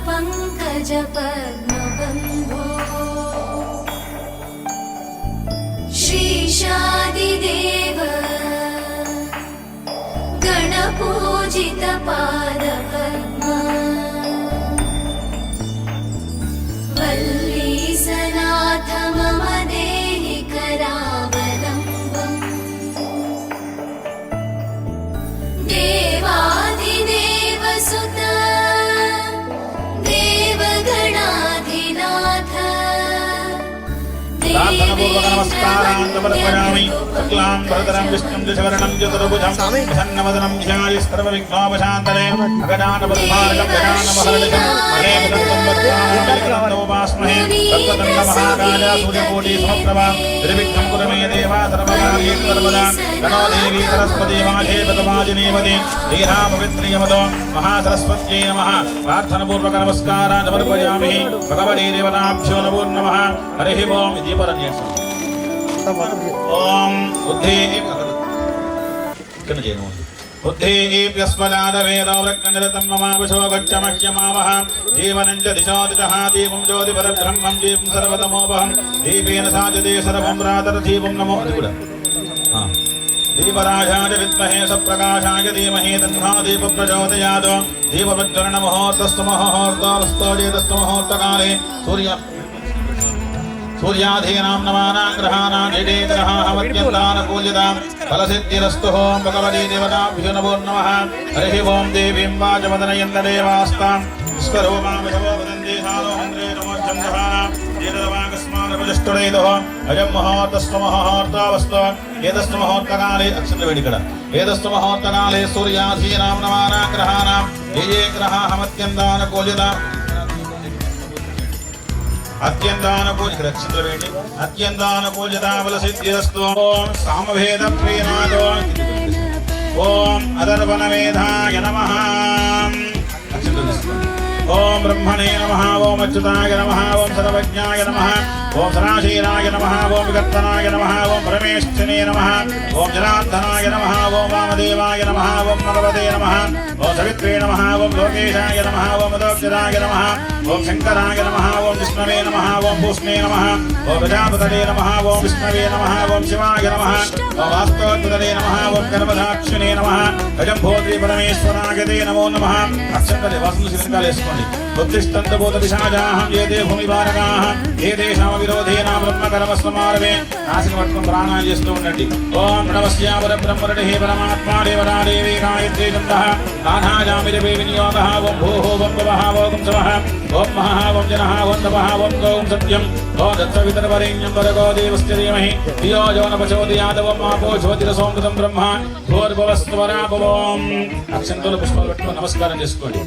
पङ्कजपद्मबन्धो श्रीशादिदेव गणपूजितपादपद्मा वल्लीसनाथ मम देहि करावलम्बम् देवादिदेव सुत देवगणाधिनाथ प्रार्थनापूर्वक नमस्कारान् समर्पयामि। शुक्लां भरतरं विष्णुं शशिवर्णं चतुर्भुजं प्रसन्नवदनं ध्याये सर्वविघ्नोपशान्तये अगजाननपद्मार्गं गजाननमहर्निशं महेन्द्रं वद्वामहे तत्त्वतन्त्रमहाकाय सूर्यकोटिसमप्रभा निर्विघ्नं कुरु मे देवा सर्वकार्येषु सर्वदा गणो देवी सरस्वती माघे पदमाजिनेवति श्रीरामवित्रियमतो महासरस्वत्यै नमः। प्रार्थनापूर्वक नमस्कारान् समर्पयामि। भगवते देवताभ्यो नमो नमः। हरिः ओम्। ओम बुद्धेभ्यस्मदादवेदोरक्तनिरतं ममावशो गच्छमह्यमावः जीवनं च दिशो दिशः दीपं ज्योतिपरब्रह्मं दीपं सर्वतमोपहं दीपेन साजते सर्वं रातरदीपं नमो दीपराजाय विद्महे सप्रकाशाय धीमहि तन्नो दीपप्रचोदयात् दीपप्रज्वलनमुहूर्तस्तु मुहूर्तोऽस्तु चेतस्तु मुहूर्तकाले सूर्याधीनां नवानां ग्रहाणां जडे ग्रहावत्यन्तानुकूल्यतां फलसिद्धिरस्तु। ओं भगवते देवताभ्यो नमो नमः। हरिः ओं। देवीं वाचमदनयन्तदेवास्तां विश्वरूपामशवो वदन्ति सालोन्द्रे नमोच्चन्द्रहानां एतद्वाकस्मानपजष्टुरैदः अयं मुहूर्तस्तु मुहूर्तोऽस्तु एतस्तु मुहूर्तकाले अक्षत्रवेडिकड एतस्तु मुहूर्तकाले सूर्याधीनां नवानां ग्रहाणां ये ग्रहावत्यन्तानुकूल्यतां अत्यन्तानुकूलिता ओम सामवेदप्रियनादो ओम अदर्पणमेधाय नमः। ओम ब्रह्मणे नमः। ओम अच्युताय नमः। ओम सर्वज्ञाय नमः। ओम सनाशीलाय नमः। ओम विकर्तनाय नमः। ओम परमेश्वरे नमः। ओम जनार्दनाय नमः। ओम वामदेवाय नमः। ओम भगवते नमः। ओम सवित्रे नमः। ओम लोकेशाय नमः। ओम दोक्षराय नमः। ओम शंकराय नमः। ओम विष्णवे नमः। ओम भूष्णे नमः। ओम प्रजापतये नमः। ओम विष्णवे नमः। ओम शिवाय नमः। ओम वास्तवोत्तरे नमः। ओम गर्भधाक्षिणे नमः। अजम्भोत्रि परमेश्वराय ते नमो नमः। अक्षन्तरे वास्तु शिवकालेस्कोण्डि बुद्धिष्टन्त भूतपिशाचाः ये ते भूमिभारकाः ये तेषां विरोधेन ब्रह्मकर्मस्वमारवे नासिक पట్టుకొని ప్రాణాలు చేస్తూ ఉండండి। ఓం ప్రణవస్యా పరబ్రహ్మణే పరమాత్మా దేవతా దేవీ గాయత్రీ ఛందః నానాజామిరవే వినియోగః ఓం భూః ఓం భవః ఓం శవః ఓం మహః ఓం జనః ఓం తపః ఓం గౌం సత్యం ఓం దత్తవితరవరేణ్యం భర్గో దేవస్య ధీమహి ధియో యో న ప్రచోదయాత్ ఓం మాపో జ్యోతిరసోమృతం బ్రహ్మ భూర్భువస్వరాభవం। అక్షంతలు పుష్పాలు పెట్టుకొని నమస్కారం చేసుకోండి।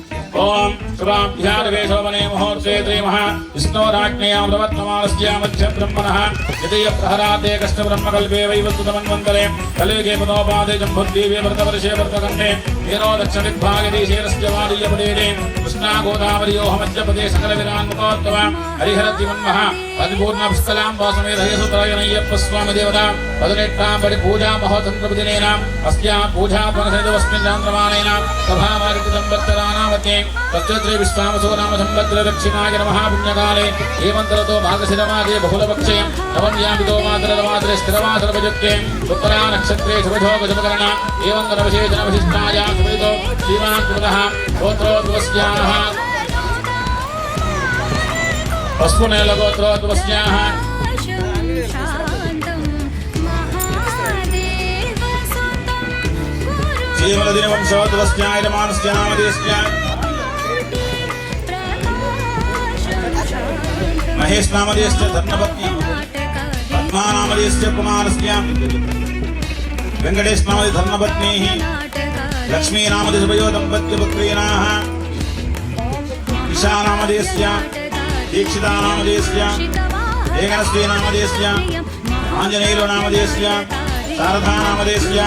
ఓం శుభాభ్యాదవేశోమనే ముహూర్తే శ్రీమః విష్ణోరాజ్ఞయాం ప్రవర్తమానస్య మధ్య బ్రహ్మణః యదయ ప్రహరాదే కష్ట బ్రహ్మకల్పే వైవస్తుతమన్వంతరే కలియుగే పదోపాదే జంబుద్దీవే వ్రతవర్షే వ్రతకంఠే నీరో దక్షిణదిగ్భాగే దేశేరస్య వారియపదేనే కృష్ణా గోదావరియోః మధ్యపదే సకల విరాన్ముఖోత్తమ హరిహరతిమన్మః పరిపూర్ణ పుష్కలాం వాసమేధయసుతరయనయ్యప్ప స్వామి దేవత 18ాం పడి పూజా మహోతంత్రపుదినేన అస్యా పూజా ఫలసేదవస్మిన్ చాంద్రమానేన సభావారిత సంవత్సరానామతే తత్ర విశ్వామసో నామ సంవత్సర దక్షిణాయ నమః పుణ్యకాలే హేమంతరతో భాగశిరమాదే బహుళపక్షే నవమ్యామితో మాతరమాతరే స్థిరమాతరభజత్తే ఉత్తరా నక్షత్రే శుభోగజమకరణ ఏవంతర విశేషణ విశిష్టాయ సుమితో శ్రీమాన్ కృతః గోత్రోద్వస్యాః పస్పునేల గోత్రోద్వస్యాః జీవనదిన వంశోద్వస్యాయ మానస్య నామదేస్య महेश नामधेयस्य धर्मपत्नी पद्मा नामधेयस्य कुमारस्य वेंकटेश नामधेय धर्मपत्नीः लक्ष्मी नामधेयस्य वयो दम्पत्यपुत्रीणाः ईशा नामधेयस्य दीक्षिता नामधेयस्य एकनश्री नामधेयस्य आञ्जनेयो नामधेयस्य शारदा नामधेयस्य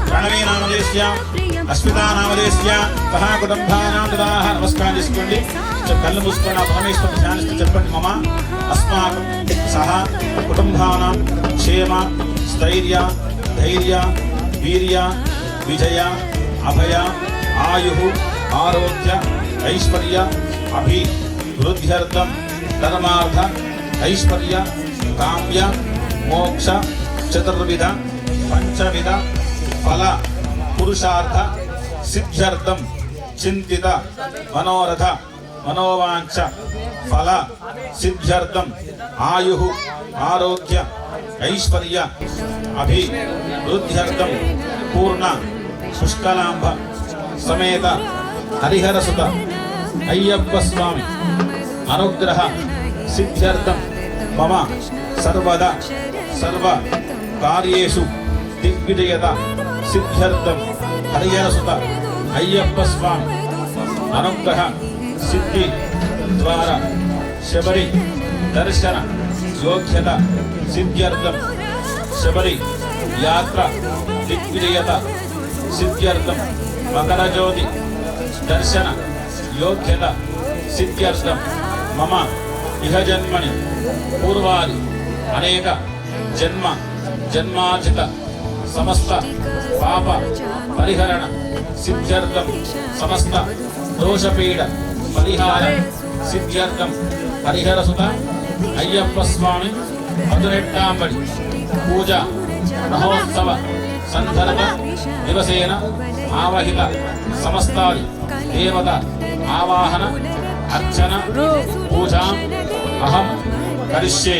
प्रणवी नामधेयस्य अस्मिता नामधेयस्य सह कुटुंबानां तदाः नमस्कारं చేసుకోండి। కళ్ళు మూసుకొని ఆ పరమేశ్వరుని ధ్యానిస్తూ చెప్పండి। మమ అస్మాకం సహ కుటుంబానాం క్షేమ స్థైర్య ధైర్య వీర్య విజయ అభయ ఆయు ఆరోగ్య ఐశ్వర్య అభివృద్ధ్యర్థం ధర్మార్థ ఐశ్వర్య కామ్య మోక్ష చతుర్విధ పంచవిధ ఫల పురుషార్థ సిద్ధ్యర్థం చింతిత మనోరథ మనోవాంఛ ఫల సిద్ధ్యర్థం ఆయు ఆరోగ్య ఐశ్వర్య అభివృద్ధ్యర్థం పూర్ణ పుష్కలాంబ సమేత హరిహరసుత అయ్యప్ప స్వామి అనుగ్రహ సిద్ధ్యర్థం మమ సర్వదా సర్వ కార్యేషు దిగ్విజయత సిద్ధ్యర్థం హరిహరసుత అయ్యప్ప స్వామి అనుగ్రహ సిద్ధి ద్వారా శబరి దర్శన యోగ్యత సిద్ధ్యర్థం శబరి యాత్ర దిగ్విజయత సిద్ధ్యర్థం మకర జ్యోతి దర్శన యోగ్యత సిద్ధ్యర్థం మమ ఇహ జన్మని పూర్వాది అనేక జన్మ జన్మార్జిత సమస్త పాప పరిహరణ సిద్ధ్యర్థం సమస్త దోషపీడ పరిహార సిద్ధ్యర్థం హరిహరసుత అయ్యప్ప స్వామి మధురెట్టాంబడి పూజ మహోత్సవ సందర్భ దివసేన ఆవహిత సమస్తాది దేవత ఆవాహన అర్చన పూజాం అహం కరిష్యే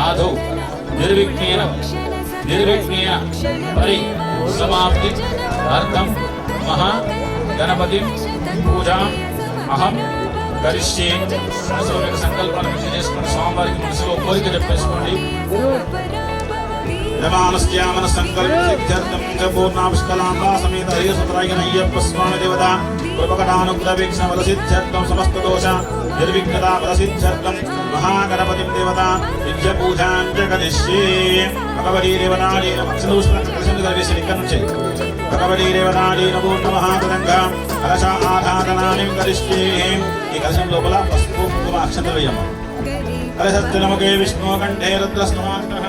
ఆదౌ నిర్విఘ్నేన పరి సమాప్తి అర్థం మహా గణపతి పూజాం అహం కరిష్యే. మనసులో మీకు సంకల్పాన్ని చేసుకోండి. స్వామివారికి మనసులో కోరిక చెప్పేసుకోండి. యమానస్యామన సంకల్ప సిద్ధ్యర్థం చ పూర్ణాపుష్కలాంబా సమేత హరిహరసుతరాయన అయ్యప్ప స్వామి దేవత కృపకటానుగ్రహ వీక్షణ ఫల సిద్ధ్యర్థం సమస్త దోష నిర్విఘ్నతా ఫల సిద్ధ్యర్థం మహాగణపతిం దేవత నిత్య పూజాం చ కరిష్యే. భగవతీ దేవతాడీన కలిసి ఇక్కడ నుంచి భగవతీ దేవతాడీన పూర్ణ మహాతరంగా కలశ ఆరాధనాన్ని కరిష్యే. ఈ కలశం లోపల పసుపు కుంకుమ అక్షంతలు వేయమ్మ. కలశస్థిరముఖే విష్ణు కంఠే రుద్రస్నాంతః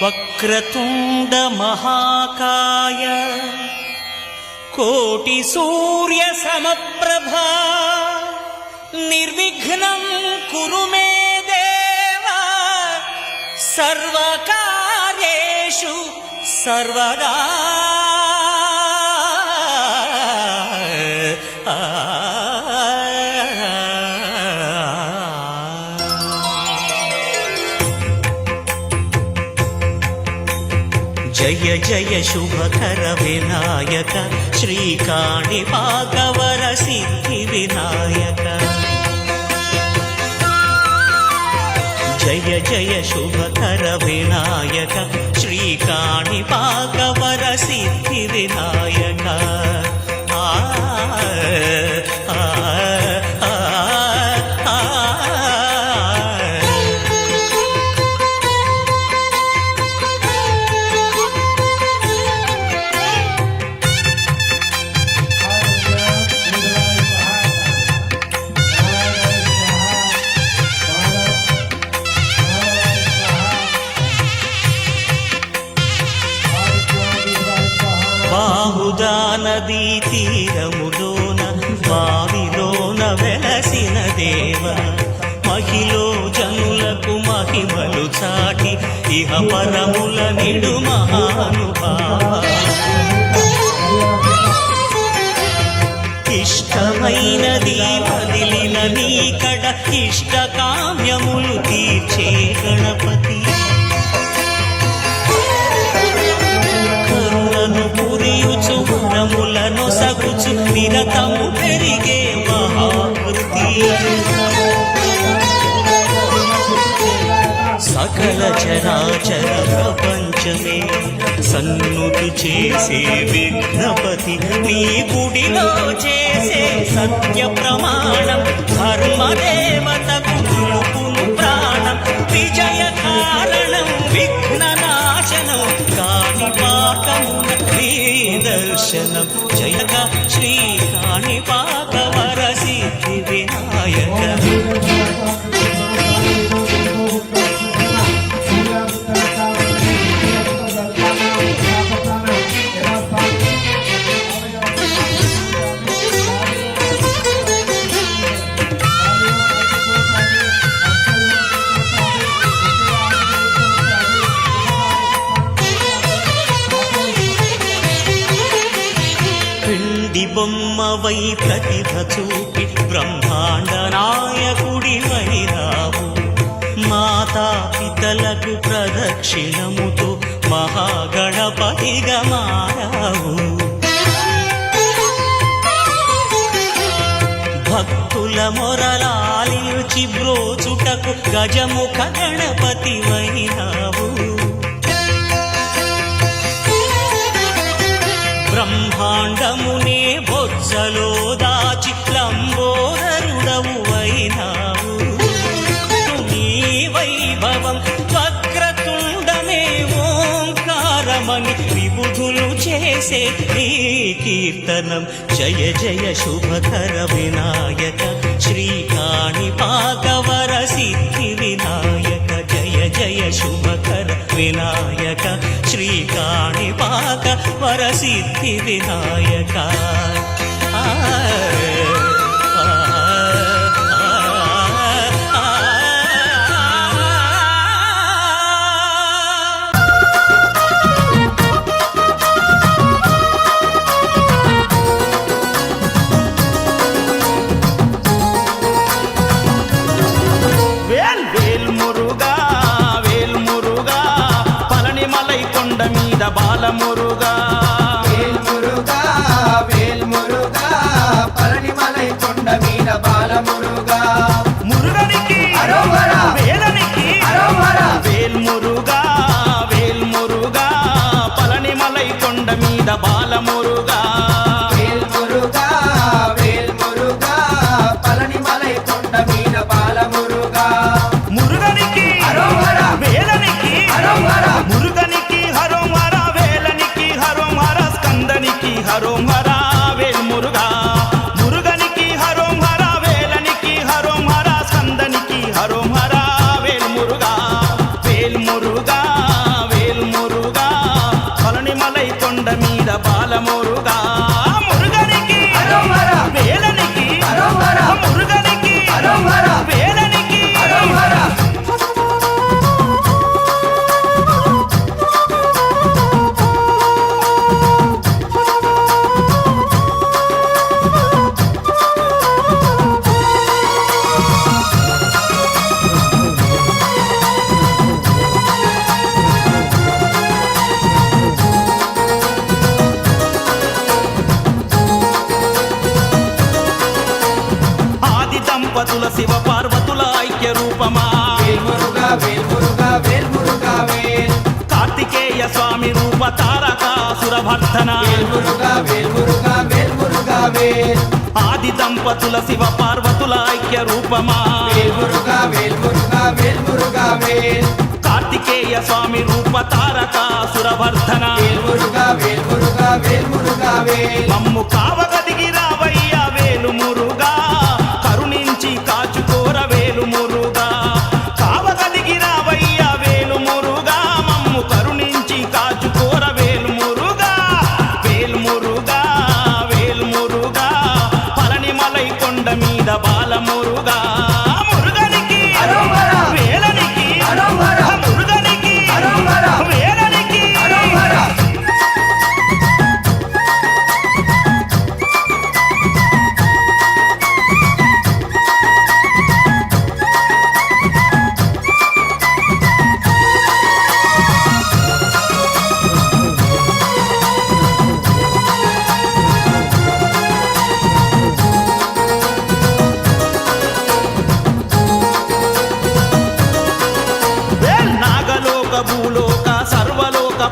వక్రతుండ మహాకాయ కోటి సూర్య సమప్రభా నిర్విఘ్నం కురు మే దేవ సర్వకార్యేషు సర్వదా. జయ జయ శుభకర వినాయక శ్రీకాణిపాకవర సిద్ధి వినాయక. జయ జయ శుభకర వినాయక శ్రీకాణిపాకవర సిద్ధి వినాయక. ఆ ఆ ఆ బాహుదా నదీ తీరములోన బావిలోన వెలసిన దేవ మహిలో జనులకు మహిమలు చాటి ఇహ పరముల నిడు మహానుభావ ఇష్టమైనది వదిలిన నీకడ ఇష్ట కామ్యములు తీర్చే గణపతి కరుణను పురియుచు వరములను సగుచు నిరతము పెరిగే మహాకృతి సకల చరాచర ప్రపంచమే సన్నుతి చేసే విఘ్నపతి నీ గుడిలో చేసే సత్య ప్రమాణం ధర్మదేవతకు నిలుపును ప్రాణం విజయ కారణం విఘ్న నాశనం కాణిపాకమున నీ దర్శనం జయక శ్రీ కాణిపాక వర సిద్ధి వినాయక బొమ్మవై ప్రతిభ చూపి బ్రహ్మాండ నాయకుడి వైరావు మాతా పితలకు ప్రదక్షిణముతో మహాగణపతిగా మారావు భక్తుల మొరలాలిచి బ్రోచుటకు గజముఖ గణపతి వైరావు బ్రహ్మాండమునే బొజ్జలో దాచి లంబోదరుడవు అయినావు నీ వైభవం వక్రతుండమే ఓంకారమని విబుధులు చేసే నీ కీర్తనం జయ జయ శుభకర వినాయక శ్రీ కాణిపాక వర సిద్ధి వినాయక జయ జయ శుభకర వినాయక శ్రీ కాణిపాక వర సిద్ధి వినాయక బాలమురుగా వేల్మురుగా వేల్మురుగా పళనిమలై కొండ మీద బాలమురుగా మురుగనికి అరోహర వేలనికి అరోహర వేల్మురుగా వేల్మురుగా పళనిమలై కొండ మీద బాలమురుగా వేల్మురుగా వేల్మురుగా పళనిమలై కొండ మీద బాలమురుగా మురుగనికి అరోహర వేలనికి అరోహర మురుగనికి హరోం హర వేల్మురుగా మురుగనికి హరోం హర వేలనికి హరోం హర స్కందనికి హరోం హర వేల్మురుగా వేల్మురుగా వేల్మురుగా పళనిమలై కొండ మీద బాలమురుగా మురుగనికి హరోం హర వేలనికి హరోం హర మురుగనికి హరోం హర వేలనికి హరోం హర దంపతుల శివ పార్వతుల ఐక్య రూపమా వేల్మురుగా వేల్మురుగా వేల్మురుగా వేల్ కార్తికేయ స్వామి రూప తారకాసుర భర్తన వేల్మురుగా వేల్మురుగా వేల్మురుగా వేల్ ఆది దంపతుల శివ పార్వతుల ఐక్య రూపమా వేల్మురుగా వేల్మురుగా వేల్మురుగా వేల్ కార్తికేయ స్వామి రూప తారకాసుర భర్తన వేల్మురుగా వేల్మురుగా వేల్మురుగా వేల్ మమ్ము కావగదిగి రావయ్య వేలుమురుగా కరుణించి కాచుకోర వేలుమురుగా కావగదిగి రావయ్య వేలుమురుగా మమ్ము కరుణించి కాచుకోర వేలుమురుగా వేల్మురుగా వేల్మురుగా పళనిమలై కొండ మీద బాలమురుగా మురుగనికి వేలనికి మురుగనికి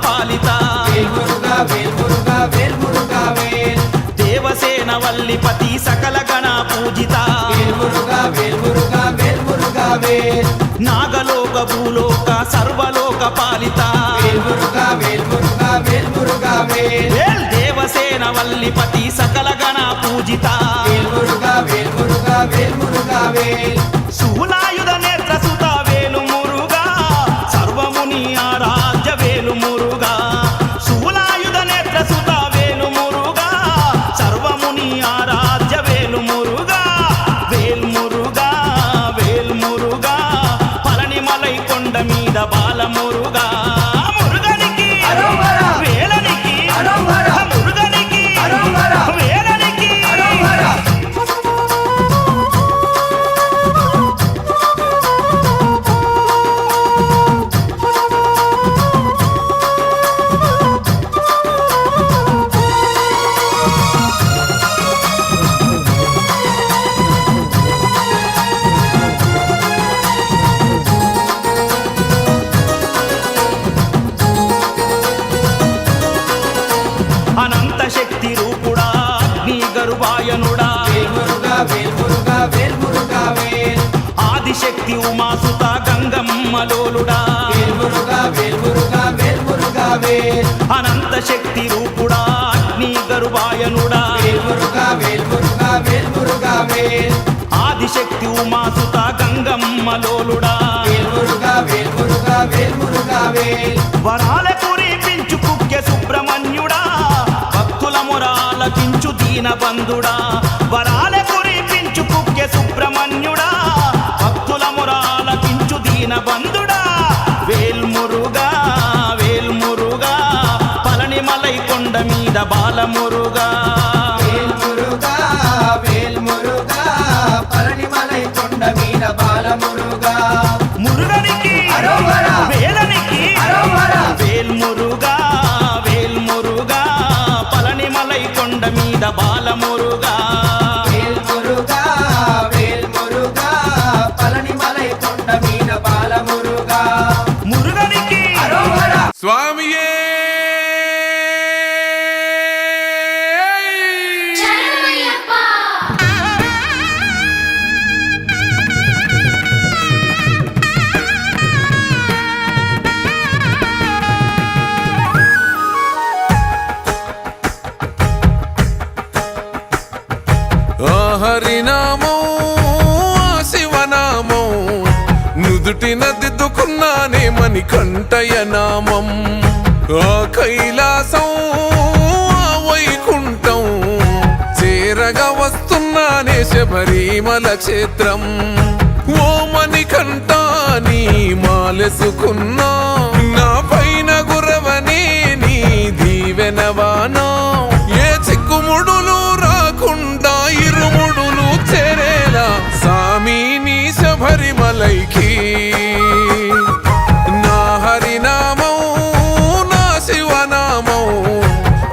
పాలిత వేల్మురుగా వేల్మురుగా వేల్మురుగా వేల్ దేవసేన వల్లిపతి సకల గణ పూజిత వేల్మురుగా వేల్మురుగా వేల్మురుగా వేల్ నాగలోక భూలోక సర్వలోక పాలిత వేల్మురుగా వేల్మురుగా వేల్మురుగా వేల్ వేల్ దేవసేన వల్లిపతి సకల గణ పూజిత వేల్మురుగా వేల్మురుగా వేల్మురుగా వేల్ శూలాయుధ నేత్ర సుత వేలు మురుగా సర్వముని ఆరాధ్య వేలు మురుగా శూలాయుధ నేత్ర సుత వేలు మురుగా సర్వముని ఆరాధ్య వేలు మురుగా వేల్ మురుగా వేల్ మురుగా పళనిమలై కొండ మీద బాల మురుగా మురుగనికి అరోమరా! వేలనికి అరోమరా! మురుగనికి అరోమరా! వేలనికి అరోమరా! అనంత శక్తి రూపుడా అగ్ని గరువాయనుడా వేల్మురుగా వేల్మురుగా వేల్మురుగా వేల్ ఆదిశక్తి ఉమాసుత గంగమ్మలోలుడా వేల్మురుగా వేల్మురుగా వేల్మురుగా వేల్ అనంత శక్తి రూపుడా అగ్ని గరువాయనుడా వేల్మురుగా వేల్మురుగా వేల్మురుగా వేల్ ఆదిశక్తి ఉమాసుత గంగమ్మలోలుడా వేల్మురుగా వేల్మురుగా వేల్మురుగా వేల్ వరాల కురిపించు కుక్కె సుబ్రహ్మణ్యుడా భక్తుల మొరాలకించు దీనబంధుడా వరాల కురిపించు కుక్కె సుబ్రహ్మణ్యుడా భక్తుల మొరాలకించు దీనబంధుడా వేల్మురుగా వేల్మురుగా పళనిమలై కొండ మీద బాలమురుగా వేల్మురుగా వేల్మురుగా పళనిమలై కొండ మీద బాలమురుగా మురుగనికి అరోమరా! వేలనికి అరోమరా! వేల్మురుగా వేల్మురుగా పళనిమలై కొండ మీద బాలమురుగా వేల్మురుగా వేల్మురుగా పళనిమలై కొండ మీద బాలమురుగా మురుగనికి అరోమరా! స్వామియే శరణమయ్యప్ప ఆ హరినామం ఆ శివనామం నుదుటిన దిద్దుకున్నానే మని కంఠయ నామం ఆ కైలాసం ఆ వైకుంఠం చేరగా వస్తున్నానే శబరిమల క్షేత్రం ఓ మణికంఠ నీ మాలెసుకున్నా నా పైన గురవనే నీ దీవెనవానా ఏ చిక్కుముడులు రాకుండా ఇరుముడులు చేరేలా సామి నీ శబరిమలైకి నా హరినామం నా శివనామం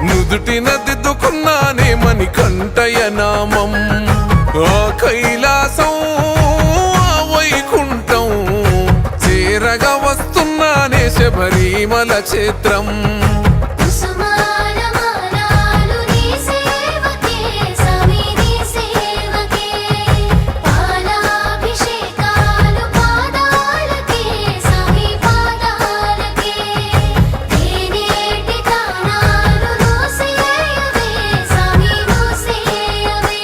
నుదుటిన దిద్దుకున్నానే మణికంఠయ నామం ఆ కైలాసం ఆ వైకుంఠం చేరగా వస్తున్నానే శబరిమల క్షేత్రం కుసుమానమానాలు నీ సేవకే స్వామి నీ సేవకే పాలాభిషేకాలు పాదాలకే స్వామి పాదాలకే తేనేటి తానాలు రోసేయవే స్వామి రోసేయవే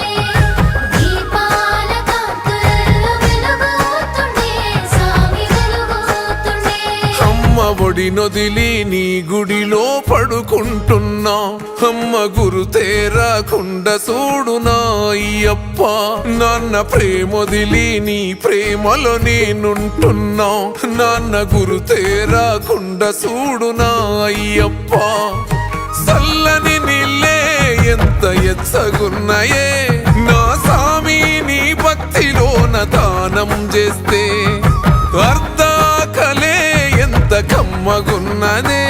దీపాల కాంతుల్లో వెలుగుతుండే స్వామి వెలుగుతుండే అమ్మ ఒడి నొదిలి నీ గుడిలో పడుకుంటున్నా అమ్మ గురు తేరాకుండా చూడునా అయ్యప్ప నాన్న ప్రేమొదిలి నీ ప్రేమలో నేనుంటున్నా నాన్న గురు తేరాకుండా చూడునా అయ్యప్ప చల్లని నీళ్ళే ఎంత ఎచ్చగున్నాయే నా సామి నీ భక్తిలోన దానం చేస్తే అర్ధాకలే ఎంత కమ్మగున్నదే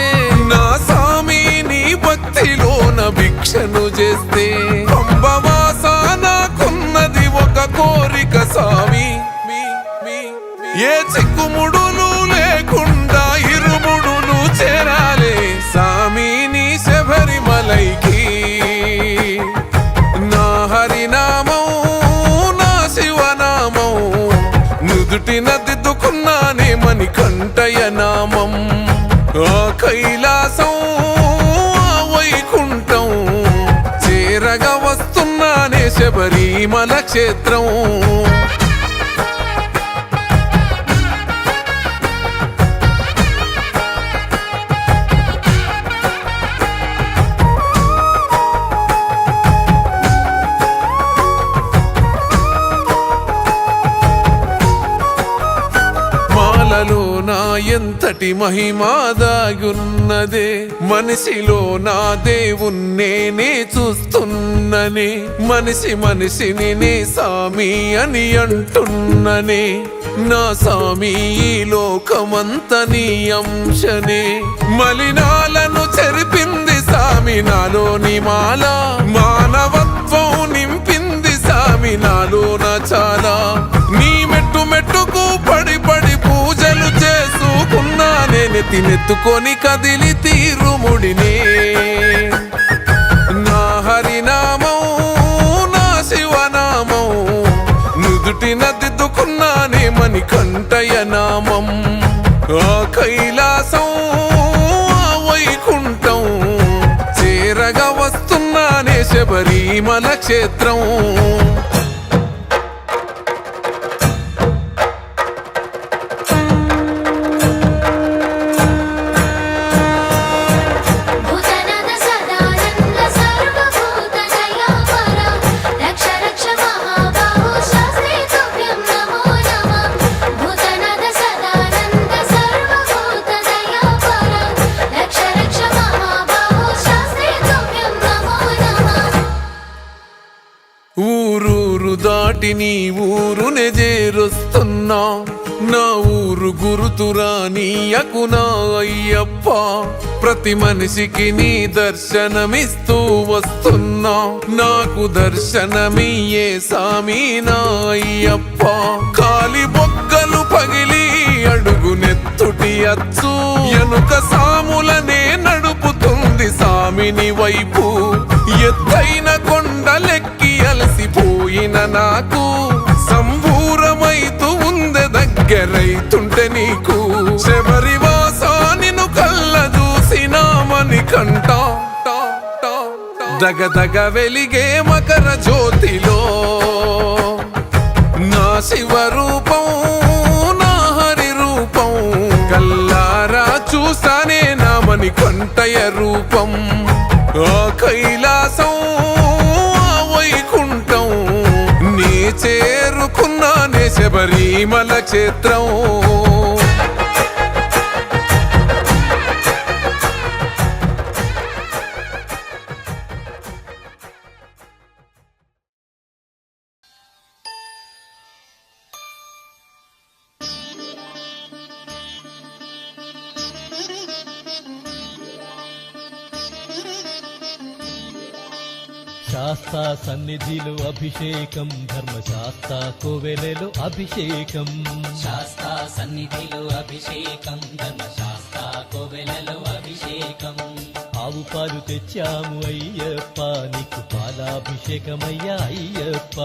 నా సామి నీ భక్తిలోన భిక్షను చేస్తే పంబవాస నాకున్నది ఒక కోరిక సామి ఏ చిక్కుముడులు లేకుండా ఇరుముడులు చేరాలే కైలాసం వైకుంఠం చేరగా వస్తున్నానే శబరిమల క్షేత్రం. నా ఎంతటి మహిమాదాగున్నదే మనిషిలో నా దేవుణ్ణే చూస్తున్ననే మనిషి మనిషిని నే సామి అని అంటున్ననే నా సామి ఈ లోకమంత నీ అంశనే మలినాలను చెరిపింది సామి నాలోని మాల మానవత్వం నింపింది సామి నాలోన చాలా నీ మెట్టు మెట్టుకు పడి పడి పూజలు చేసుకున్నానే నెత్తినెత్తుకొని కదిలి తీరుముడినే నా హరినామం నా శివనామం నుదుటిన దిద్దుకున్నానే మణికంఠయ నామం ఆ కైలాసం వైకుంఠం చేరగా వస్తున్నానే శబరిమల క్షేత్రం. భూతనాథ సదానంద సర్వభూత దయాపర రక్ష రక్ష మహాబాహో శాస్త్రే తుభ్యం నమో నమః. భూతనాథ సదానంద సర్వభూత దయాపర రక్ష రక్ష మహాబాహో శాస్త్రే తుభ్యం నమో నమః. ఊరూరు దాటి నీ ఊరునే చేరుస్తున్నా నా ఊరు గురుతురా నీయకు నా అయ్యప్ప ప్రతి మనిషికి నీ దర్శనమిస్తూ వస్తున్నా నాకు దర్శనమియ్యే సామి నా అయ్యప్ప కాలి బొగ్గలు పగిలి అడుగునెత్తుటి అచ్చు ఎనుక సాములనే నడుపుతుంది సామిని వైపు ఎత్తైన కొండలెక్కి అలసిపోయిన నాకు సంబూరమైతూ ఉందె దగ్గరైతుంటే నీకు శబరివాస నిన్ను కళ్ళ చూసినామని కంట దగదగ వెలిగే మకర జ్యోతిలో నా శివరూపం నా హరి రూపం కల్లారా చూసానే నా మణికంఠయ రూపం ఆ కైలాసం వైకుంఠం నీ చేరుకున్నానే శబరిమల క్షేత్రం. శాస్తా సన్నిధిలో అభిషేకం ధర్మశాస్త్ర కోవెలలో అభిషేకం శాస్తా సన్నిధిలో అభిషేకం ధర్మశాస్త్ర కోవెలలో అభిషేకం ఆవు పాలు తెచ్చాము అయ్యప్ప నీకు పాలాభిషేకమయ్యా అయ్యప్ప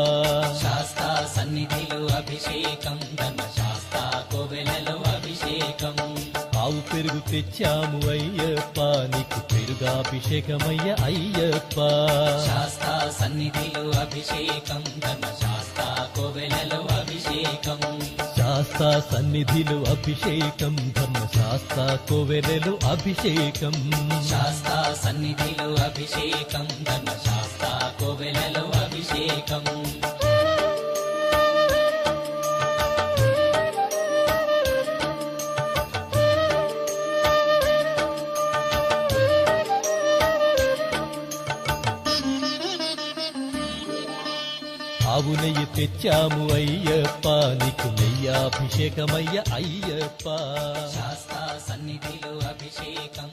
శాస్తా సన్నిధిలో అభిషేకం ధర్మశాస్త్ర కోవెలలో అభిషేకం ఆవు పెరుగు తెచ్చాము అయ్యప్ప నీకు పెరుగాభిషేకమయ్యా అయ్యప్ప శాస్తా సన్నిధిలో అభిషేకం ధర్మశాస్త్ర కోవెలలో అభిషేకం శాస్తా సన్నిధిలో అభిషేకం ధర్మశాస్త్ర కోవెలలో అభిషేకం శాస్తా సన్నిధిలో అభిషేకం ధర్మశాస్త్ర కోవెలలో అభిషేకం ఆవు నెయ్యి తెచ్చాము అయ్యప్ప నీకు నెయ్యాభిషేకమయ్య అయ్యప్ప శాస్తా సన్నిధిలో అభిషేకం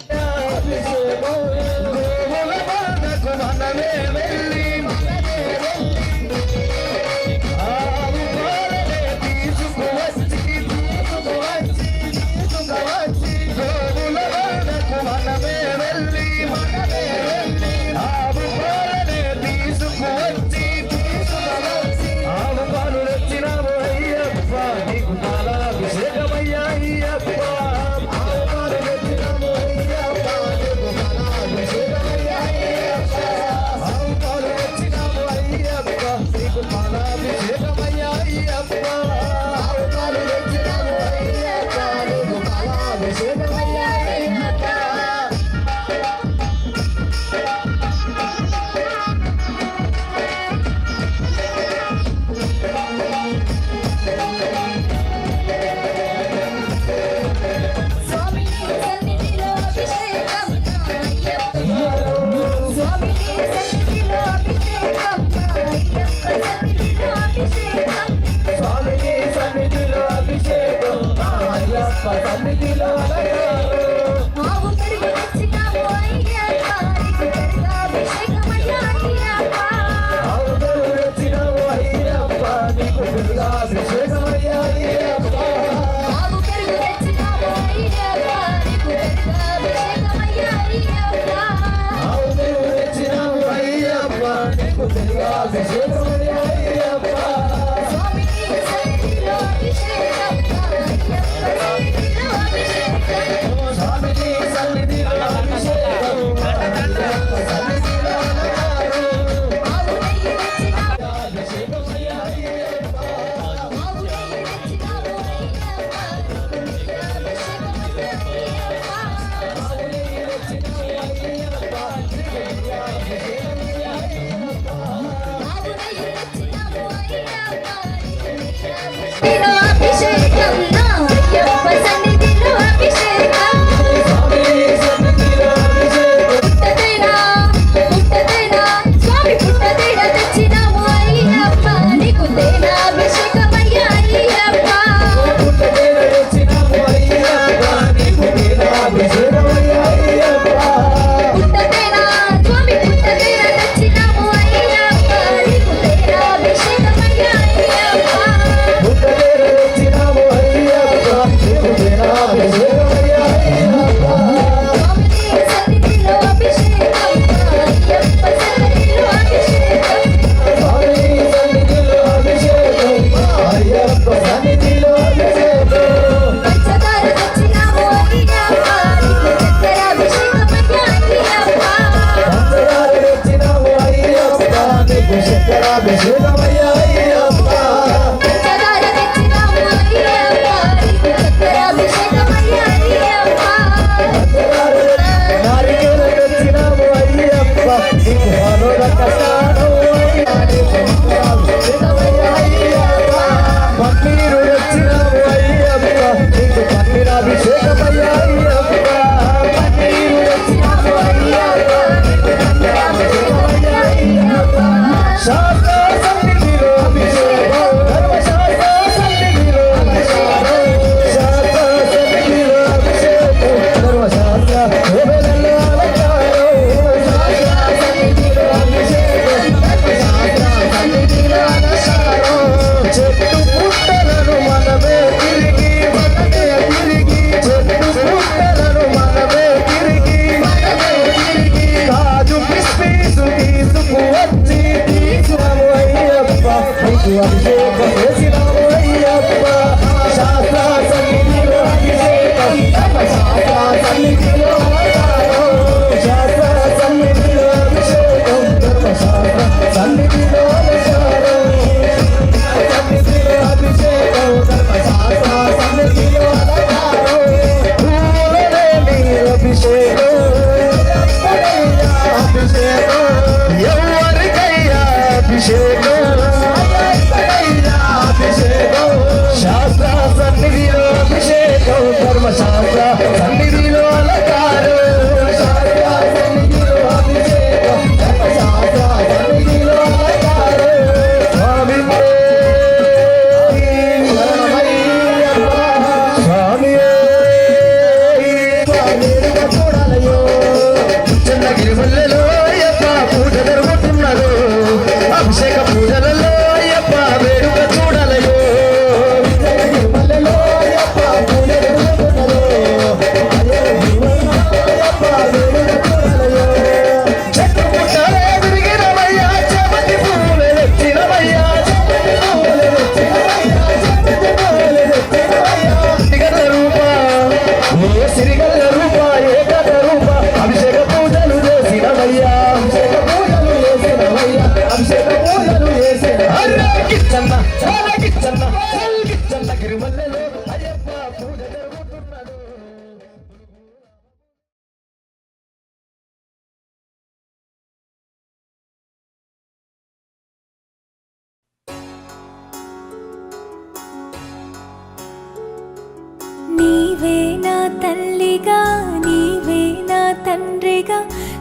నీవే నా తల్లిగా నీవే నా తండ్రిగా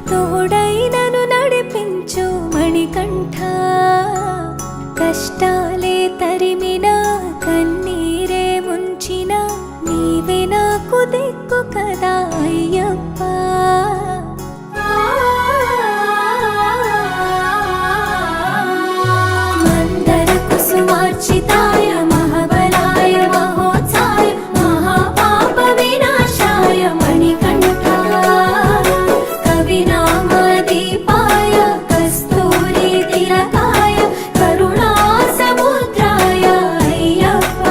తోడైనను నడిపించు మణికంఠ కష్టాలే తరిమిన కన్నీరే ముంచిన నీవే నాకు దిక్కు కదా అయ్యప్ప మందర కుసుమార్చితాయ మహాబలాయ మహోత్సాయ మహాపాప వినాశాయ మణికంఠ కవినామదీపాయ కస్తూరి తిలకాయ కరుణా సముద్రాయ అయ్యప్ప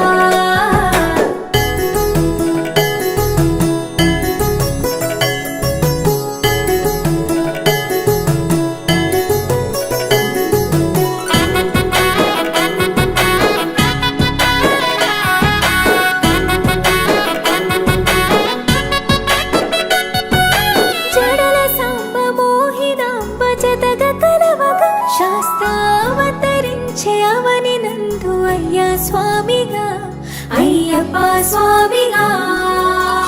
జడల సాంబ మోహినాంబ జతగ కలవగ శాస్త్రావతరించే అవని నందు అయ్యా స్వామిగా అయ్యప్ప స్వామిగా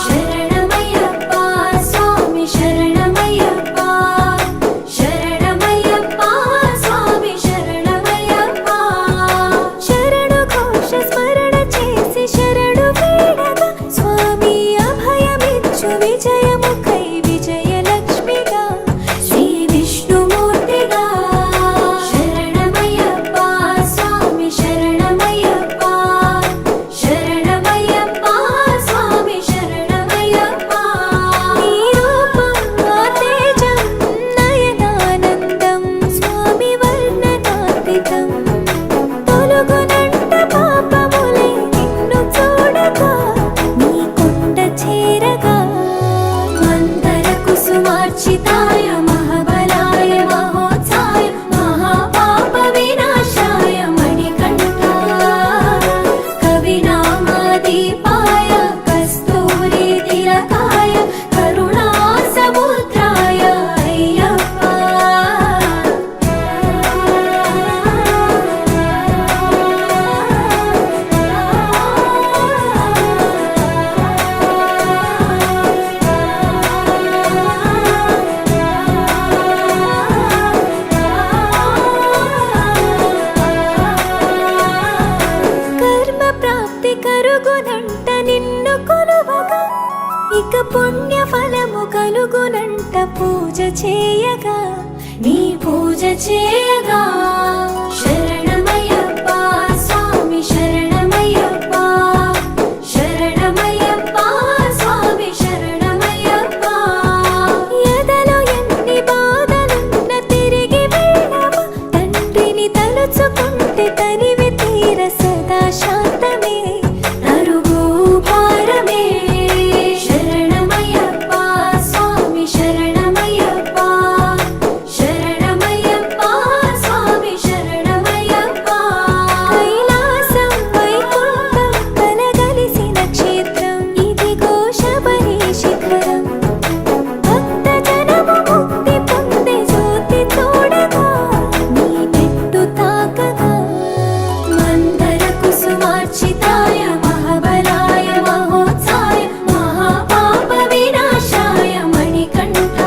శరణమయ్యప్ప స్వామి శరణమయ్యప్ప శరణమయ్యప్ప స్వామి శరణమయ్యప్ప శరణు ఘోష స్మరణ చేసి శరణు వేడగా స్వామి అభయమిచ్చు విజయముఖై విజయలక్ష్మిగా శ్రీ విష్ణుమూర్తిగా శరణమయ్యప్ప స్వామి శరణమయ్యప్ప శరణమయ్యప్ప స్వామి శరణమయ్యప్ప నీ రూపం ఆ తేజం నయనానందం స్వామి వర్ణనాతీతం తొలగునంట పాపములై నిన్ను చూడగా నీ కొండ చేరగా మందర కుసుమార్చితాయ మహాబలాయ మహోత్సాయ మహాపాప వినాశాయ మణికంఠ కవినామదీపాయ కస్తూరి తిలకాయ కరుణా సముద్రాయ అయ్యప్ప కర్మ ప్రాప్తి కరుగునంట నిన్ను కొలువగా ఇక పుణ్య ఫలము కలుగునంట పూజ చేయగా నీ పూజ చేయగా శరణమయ్యప్ప స్వామి శరణమయ్యప్ప శరణమయ్యప్ప స్వామి శరణమయ్యప్ప ఎదలో ఎన్ని బాధలున్న తిరిగి వెళ్ళవా తండ్రిని తలుచుకుంటే తనివి తీర సదా శాంతమే అరుగు పారమే శరణమయ్యప్ప స్వామి శరణమయ్యప్ప శరణమయ్యప్ప స్వామి శరణమయ్యప్ప కైలాసం వైకుంఠం కలగలిసిన క్షేత్రం ఇదిగో శబరి శిఖరం భక్తజనము ముక్తి పొందే జ్యోతి చూడగా నీ పెట్టు తాకగా మందర కుసుమార్చితాయ మహాబలాయ మహోత్సాయ మహాపాప వినాశాయ మణికంఠ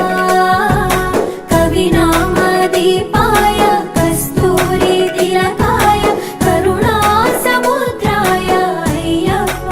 కవినామదీపాయ కస్తూరి తిలకాయ కరుణా సముద్రాయ అయ్యప్ప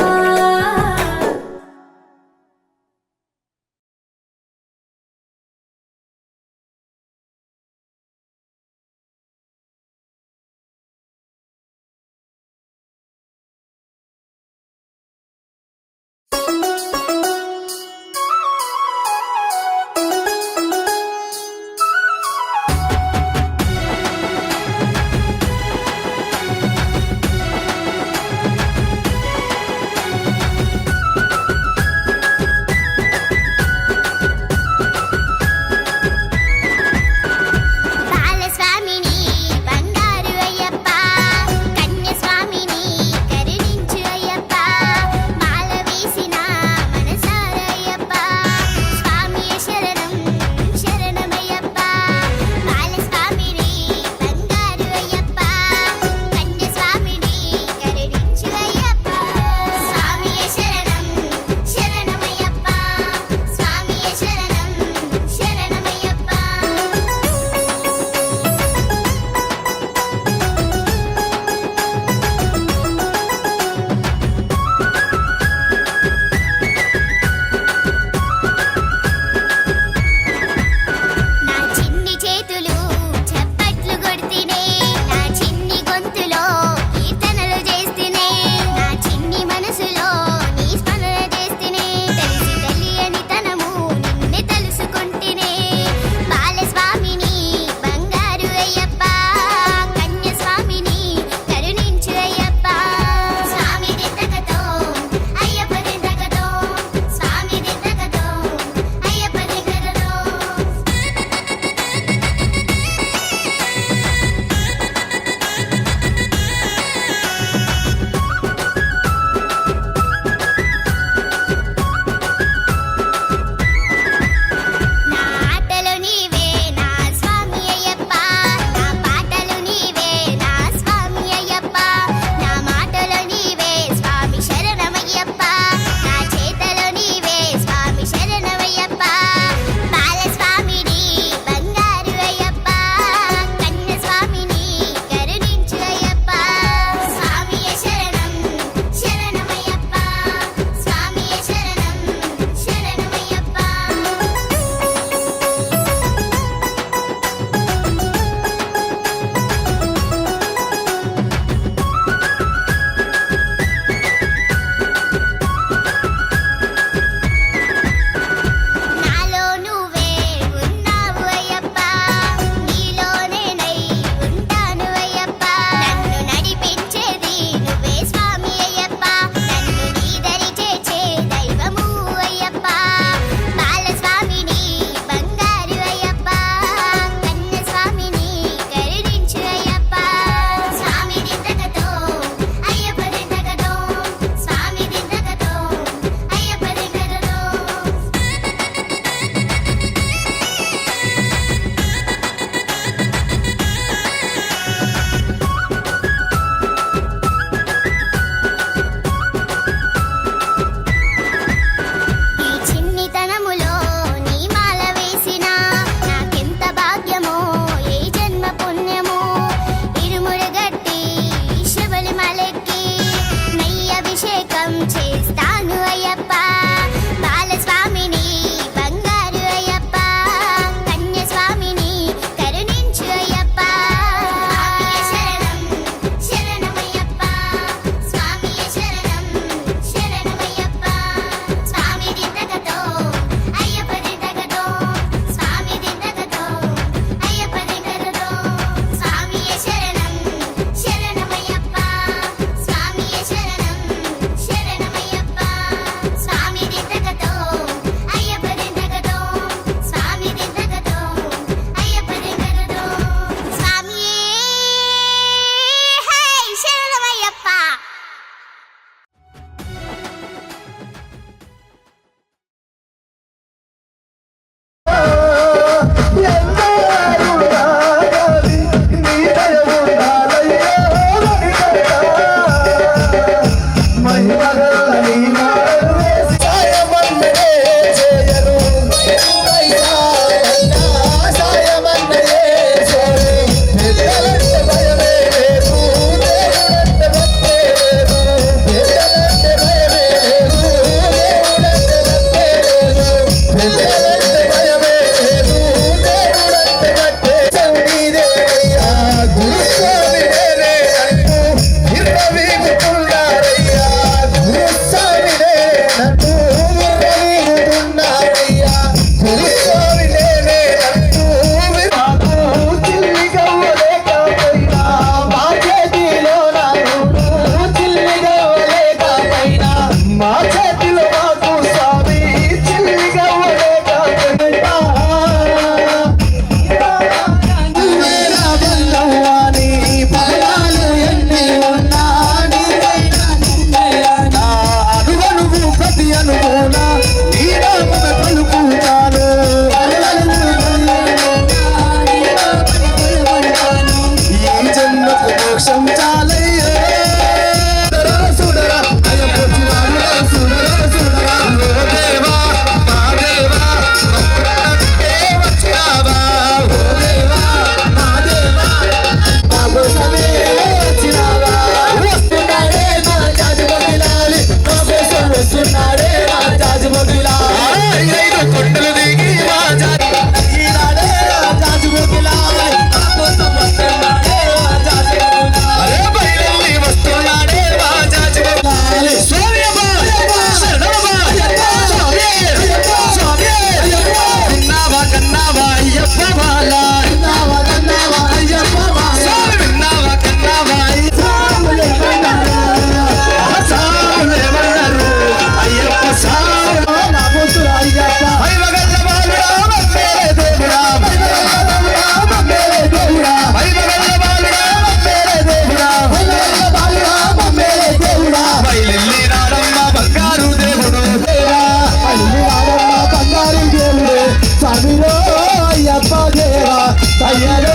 అయ్యలో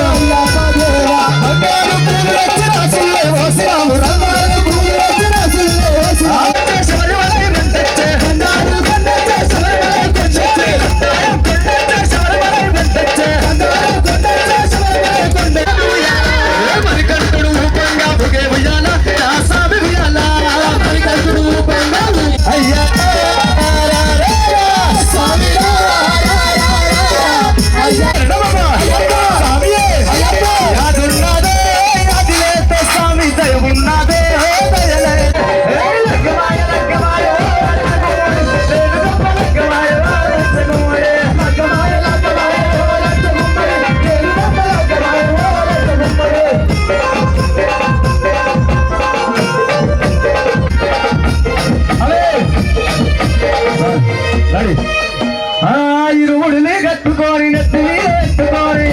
అయ్యప్ప దేవా బంగారు పూలు వచ్చి రాసులే ఓసిరాము రంగారు పూలు వచ్చి రాసులే ఓసిరాము శబరిమలై వెంటచ్చే బంగారు కొండచ్చే శబరిమలై కొండచ్చే బంగారు కొండచ్చే శబరిమలై వెంటచ్చే బంగారు కొండచ్చే శబరిమలై కొండచ్చే మరికంటుడు ఊపంగా బుగే ఉయ్యాల నా సామి ఉయ్యాల మరికంటుడు ఊపంగా అయ్యా ఇరుముడిని కట్టుకొని నెత్తి ఎత్తుకొని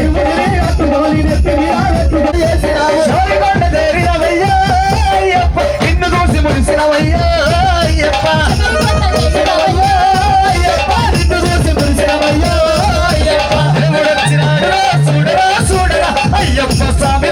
శబరికొండ చేరినవయ్యా అయ్యప్ప నిన్ను చూసి మురిసినవయ్యా అయ్యప్ప నిన్ను చూసి మురిసినవయ్యా అయ్యప్ప దేవుడొచ్చినాడు చూడరా చూడరా అయ్యప్ప స్వామి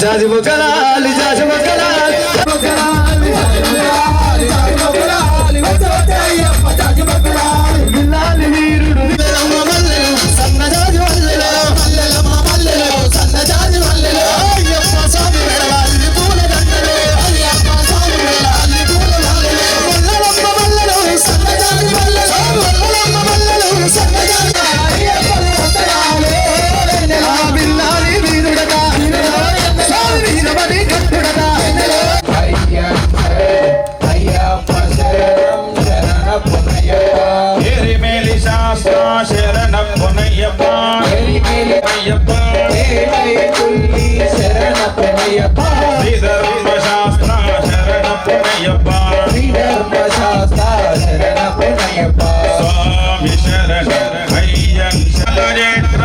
జాజి మొక్కలాలి జాజి మొక్కలాలి బిల్లాలి వీరుడు సన్న జాజి మల్లెలో సన్న జాజి మల్లెలో అయ్యప్ప స్వామి మెడలాలి పూల దండలు అయ్యప్ప స్వామి మెడలాలి పూల దండలు మల్లెలమ్మ మల్లెలో సన్న జాజి మల్లెలో మల్లెలమ్మ మల్లెలో సన్న జాజి అయ్యప్ప వందనాలే బిల్లాలి వీరుడగా వీరమణి కట్టుడగా ఎరిమేలి శాస్త్ర శరణ పునయ్యప్ప అయ్యప్ప శ్రీధర్మ శాస్త్ర శరణ పునయ్యప్ప స్వామి శరణ అయ్యప్ప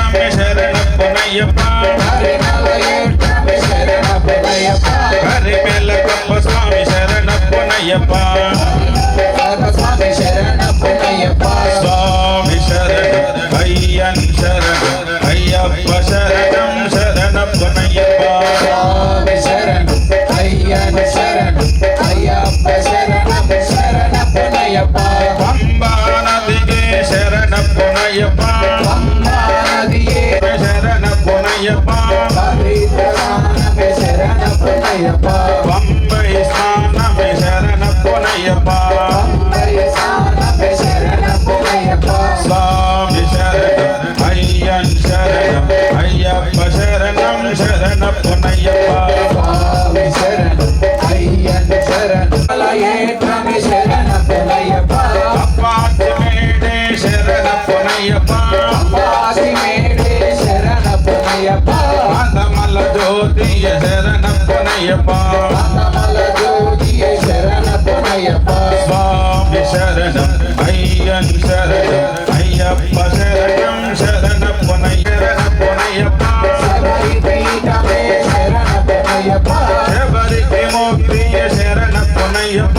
పునయ్యప్ప శరణ పునయ్యప్ప పంబై స్నానమే శరణ పునయ్యప్ప స్వామి శరణం అయ్యన్ శరణం అయ్యప్ప శరణం శరణ పునయ్యప్ప అప్పాచి మేడే శరణ పునయ్యప్ప అందమల జ్యోతియ శరణ పునయ్యప్ప స్వామి శరణం అయ్యన్ శరణం అయ్యప్ప శరణం శరణ పునయ్యప్ప శబరికి మోక్తియ శరణ పునయ్యప్ప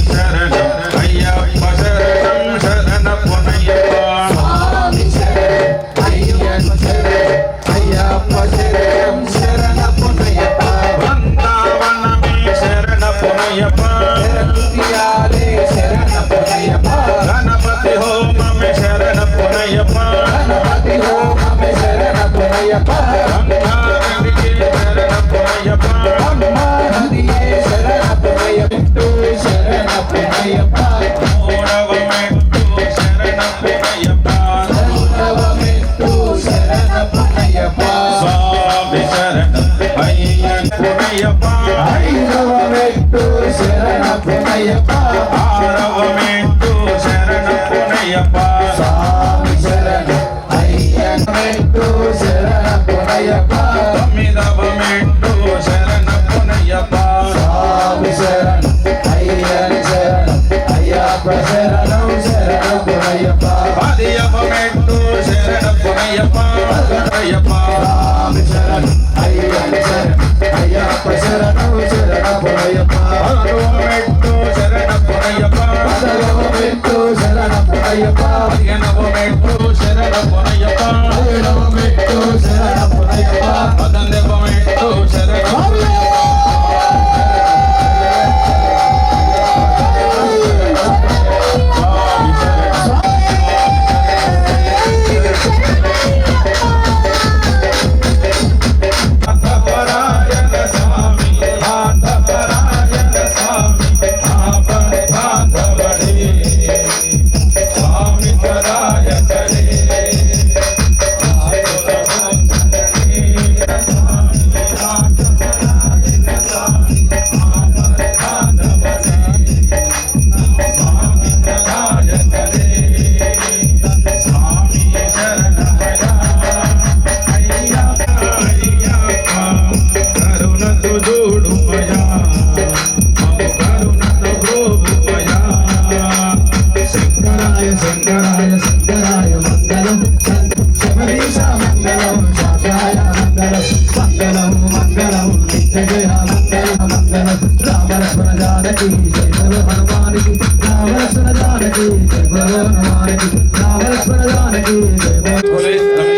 శరణం అయ్యప్ప శరణం శరణ పునయ్యప్ప బృందావనమే శరణ పునయ్యప్ప గణపతి హోమమే శరణ పునయ్యప్ప గంగానదికే శరణ పునయ్యప్ప మూడవ మెట్టు శరణ పునయ్యప్ప స్వామి శరణం అయ్యన్ పునయ్యప్ప ఆరవ మెట్టు శరణ పునయ్యప్ప తొమ్మిదవ మెట్టు శరణ పునయ్యప్ప పదియవ మెట్టు శరణ పునయ్యప్ప పదవ మెట్టు శరణ పునయ్యప్ప పదిహేనవ మెట్టు శరణ పునయ్యప్ప పద్దెనిమిదవ మెట్టు శరణ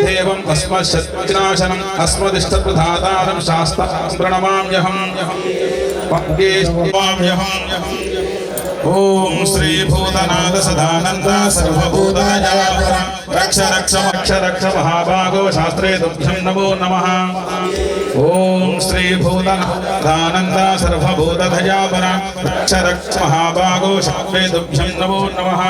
దేవం అస్మశత్రునాశనం అస్మదిష్టప్రధాతారం శాస్త్రం ప్రణమామ్యహం ఓం శ్రీ భూతనాథ సదానంద సర్వభూతదయాపర రక్ష రక్ష రక్ష రక్ష మహాభాగో శాస్త్రే తుభ్యం నమో నమః ఓం శ్రీ భూతనాథానంద సర్వభూతదయాపర రక్ష రక్ష మహాభాగో శాస్త్రే తుభ్యం నమో నమః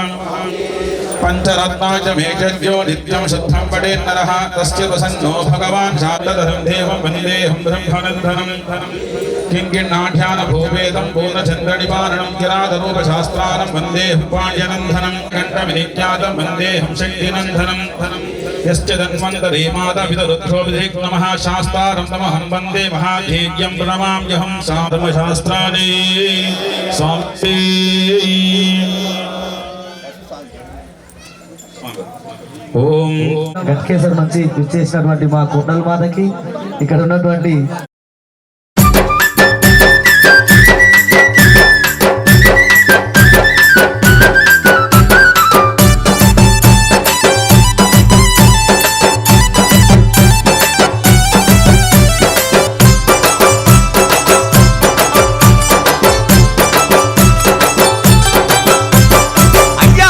పంచరత్నాచ మేజజ్ఞో నిత్యం శుద్ధం పఠేన్నరః తస్య ప్రసన్నో భగవాన్ శాంతదహం దేవం వందేహం బ్రహ్మనందనం కింకిణాఢ్యాన భూవేదం పూర్ణచంద్రనిపారణం కిరాతరూపశాస్త్రానం వందేహం పాణ్యనందనం కంఠవినిఖ్యాతం వందేహం శక్తినందనం యశ్చ ధన్వంతరే మాతాపితరుద్ధో విధిక్నమః శాస్త్రారం తమహం వందే మహాధేయ్యం ప్రణమామ్యహం శాస్త్రాని స్వామి ఓం గట్కేశ్వర్ నుంచి ఇచ్చేసినటువంటి మా కుండల మాతకి ఇక్కడ ఉన్నటువంటి అయ్యా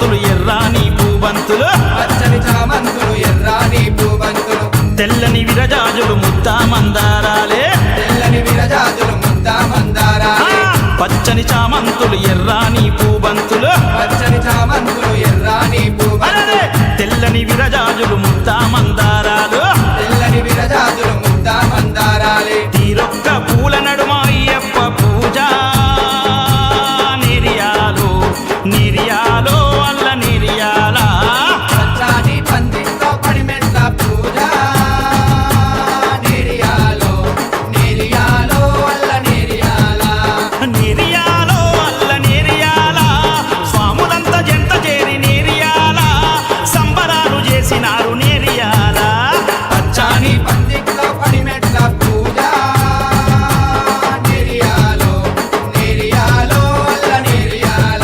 చామంతులు ఎర్రాని పూబంతులు పచ్చని చామంతులు ఎర్రాని పూబంతులు తెల్లని విరజాజులు ముద్దా మందారాలే తెల్లని విరజాజులు ముద్దా మందారాలే పచ్చని చామంతులు ఎర్రాని పూబంతులు పచ్చని చామంతులు ఎర్రాని పూబంతులు తెల్లని విరజాజులు ముద్దా మందారాలు తెల్లని విరజాజులు ముద్దా మందారాలే తీరొక్క పూల నడుమ అయ్యప్ప పూజ నిరియాలో నిరియాలో అల్ల నిరియాల పచ్చాని పందిట్లో పడిమెట్ల పూజ నేరియాలో నేరియాలో అల్ల నేరియాల నిరియాలో అల్ల నిరియాల స్వాములంతా జంట చేరి నిరియాల సంబరాలు చేసినారు నిరియాల పచ్చాని పందిట్లో పడిమెట్ల పూజ నేరియాలో నేరియాలో అల్ల నేరియాల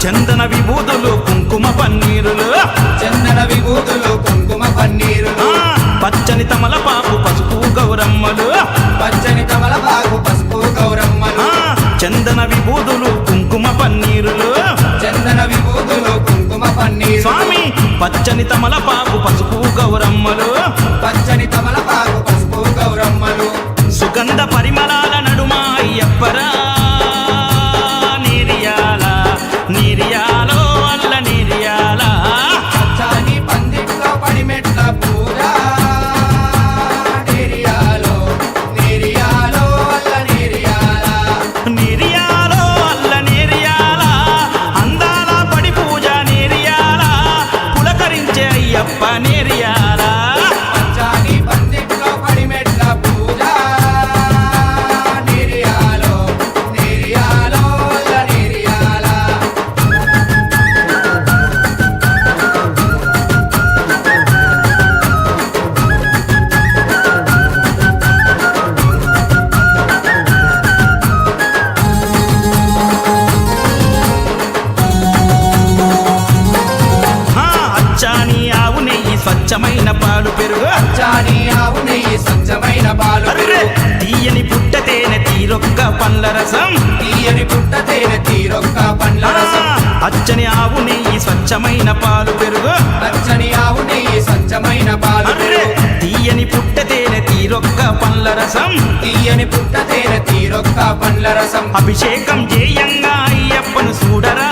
చందన విభూతులు కుంకుమ పన్నీరులు చందన విభూతులు కుంకుమ పన్నీరులు పచ్చని తమలపాకు పసుపు గౌరమ్మలు పచ్చని తమలపాకు పసుపు గౌరమ్మలు చందన విభూతులు కుంకుమ పన్నీరులు చందన విభూతులు కుంకుమ పన్నీరు స్వామి పచ్చని తమలపాకు పసుపు గౌరమ్మలు పచ్చని తమలపాకు పసుపు గౌరమ్మలు సుగంధ పరిమళాల నడుమ అయ్యప్పరా నిరియాల నిరియాలో అల్ల నిరియాల పచ్చాని పందిట్లో పడిమెట్ల పూజ నేరియాలో నేరియాలో అల్ల నేరియాల నిరియాలో అల్ల నిరియాల అందాల పడి పూజ నిరియాల పులకరించే అయ్యప్ప నిరియాల పచ్చాని పందిట్లో పడిమెట్ల పూజ నేరియాలో నేరియాలో అల్ల నేరియాల అచ్చాని ఆవు నెయ్యి స్వచ్ఛమైన పాలు పెరుగు పచ్చాని ఆవు నెయ్యి స్వచ్ఛమైన పాలు అర్రే తీయని పుట్ట తేనె తీరొక్క పండ్ల రసం తీయని పుట్ట తేనె తీరొక్క పండ్ల రసం అచ్చని ఆవు నెయ్యి స్వచ్ఛమైన పాలు పెరుగు పచ్చని ఆవు నెయ్యి స్వచ్ఛమైన పాలు అర్రే తీయని పుట్ట తేనె తీరొక్క పండ్ల రసం తీయని పుట్ట తేనె తీరొక్క పండ్ల రసం అభిషేకం చేయంగా అయ్యప్పను చూడరా